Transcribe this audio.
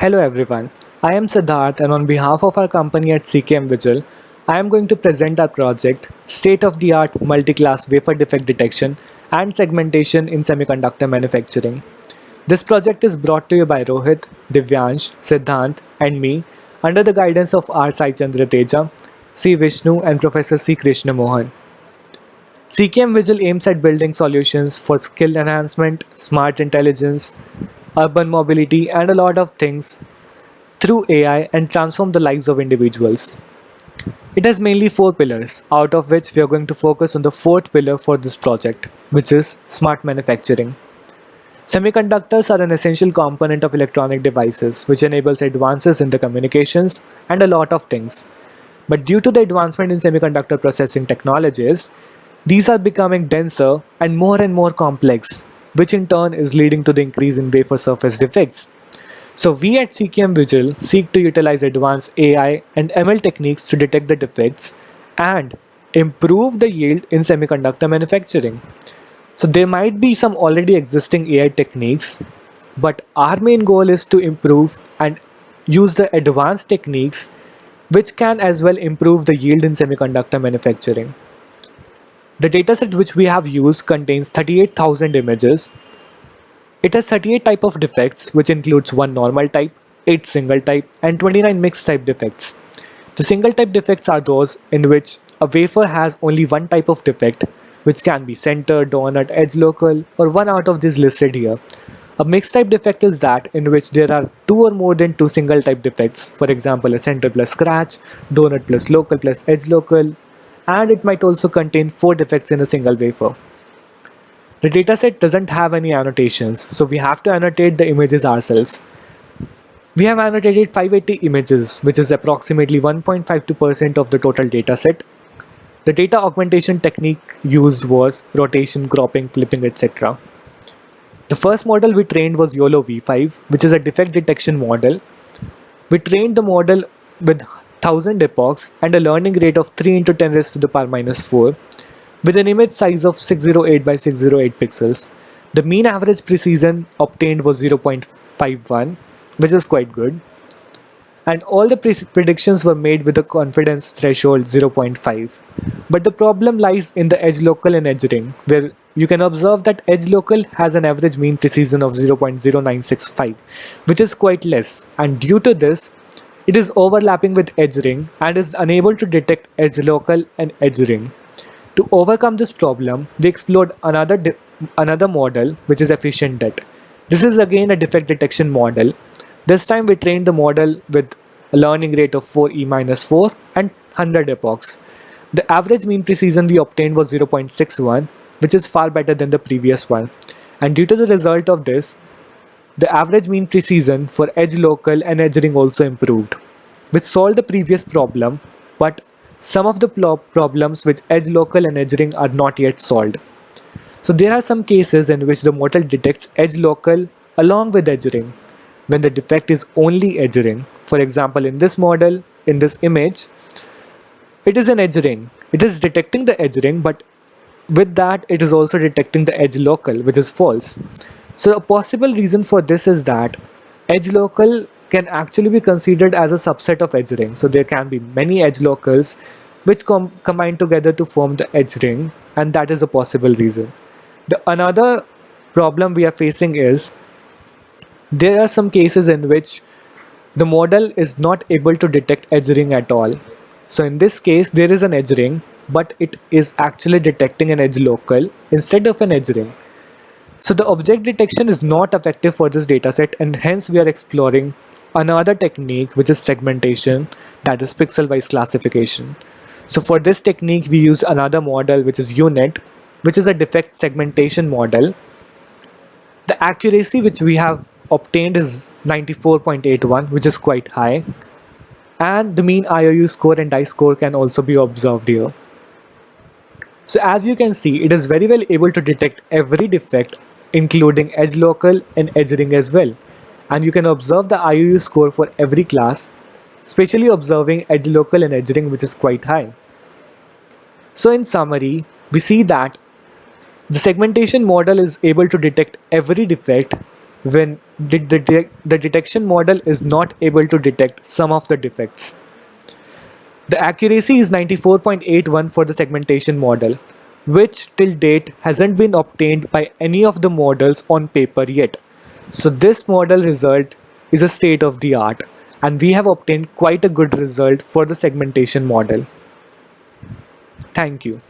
Hello everyone, I am Siddharth and on behalf of our company at CKM Vigil, I am going to present our project State-of-the-Art Multi-Class Wafer Defect Detection and Segmentation in Semiconductor Manufacturing. This project is brought to you by Rohit, Divyansh, Siddhant and me under the guidance of R. Sai Chandra Teja, C. Vishnu and Professor C. Krishna Mohan. CKM Vigil aims at building solutions for skill enhancement, smart intelligence, urban mobility and a lot of things through AI and transform the lives of individuals. It has mainly four pillars, out of which we are going to focus on the fourth pillar for this project, which is smart manufacturing. Semiconductors are an essential component of electronic devices, which enables advances in the communications and a lot of things. But due to the advancement in semiconductor processing technologies, these are becoming denser and more complex, which in turn is leading to the increase in wafer surface defects. So we at CKM Vigil seek to utilize advanced AI and ML techniques to detect the defects and improve the yield in semiconductor manufacturing. So there might be some already existing AI techniques, but our main goal is to improve and use the advanced techniques which can as well improve the yield in semiconductor manufacturing. The dataset which we have used contains 38,000 images. It has 38 type of defects, which includes 1 normal type, 8 single type, and 29 mixed type defects. The single type defects are those in which a wafer has only one type of defect, which can be center, donut, edge local, or one out of these listed here. A mixed type defect is that in which there are two or more than two single type defects, for example, a center plus scratch, donut plus local plus edge local, and it might also contain 4 defects in a single wafer. The dataset doesn't have any annotations, so we have to annotate the images ourselves. We have annotated 580 images, which is approximately 1.52% of the total dataset. The data augmentation technique used was rotation, cropping, flipping, etc. The first model we trained was YOLO V5, which is a defect detection model. We trained the model with 1000 epochs and a learning rate of 3 into 10 raised to the power minus 4 with an image size of 608 by 608 pixels. The mean average precision obtained was 0.51, which is quite good. And all the predictions were made with a confidence threshold 0.5. But the problem lies in the edge local and edge ring, where you can observe that edge local has an average mean precision of 0.0965, which is quite less. And due to this, it is overlapping with edge ring and is unable to detect edge local and edge ring. To overcome this problem, we explored another model, which is efficient det. This is again a defect detection model. This time we trained the model with a learning rate of 4e-4 and 100 epochs. The average mean precision we obtained was 0.61, which is far better than the previous one. And due to the result of this, the average mean precision for edge local and edge ring also improved, which solved the previous problem, but some of the problems with edge local and edge ring are not yet solved. So there are some cases in which the model detects edge local along with edge ring when the defect is only edge ring. For example, in this model, in this image, it is an edge ring. It is detecting the edge ring, but with that it is also detecting the edge local, which is false. So a possible reason for this is that edge local can actually be considered as a subset of edge ring. So there can be many edge locals which combine together to form the edge ring, and that is a possible reason. The another problem we are facing is there are some cases in which the model is not able to detect edge ring at all. So in this case, there is an edge ring, but it is actually detecting an edge local instead of an edge ring. So the object detection is not effective for this dataset, and hence we are exploring another technique, which is segmentation, that is pixel-wise classification. So for this technique, we use another model, which is UNIT, which is a defect segmentation model. The accuracy which we have obtained is 94.81, which is quite high. And the mean IOU score and die score can also be observed here. So as you can see, it is very well able to detect every defect, including edge local and edge ring as well. And you can observe the IOU score for every class, especially observing edge local and edge ring, which is quite high. So in summary, we see that the segmentation model is able to detect every defect when the detection model is not able to detect some of the defects. The accuracy is 94.81 for the segmentation model, which till date hasn't been obtained by any of the models on paper yet. So this model result is a state of the art, and we have obtained quite a good result for the segmentation model. Thank you.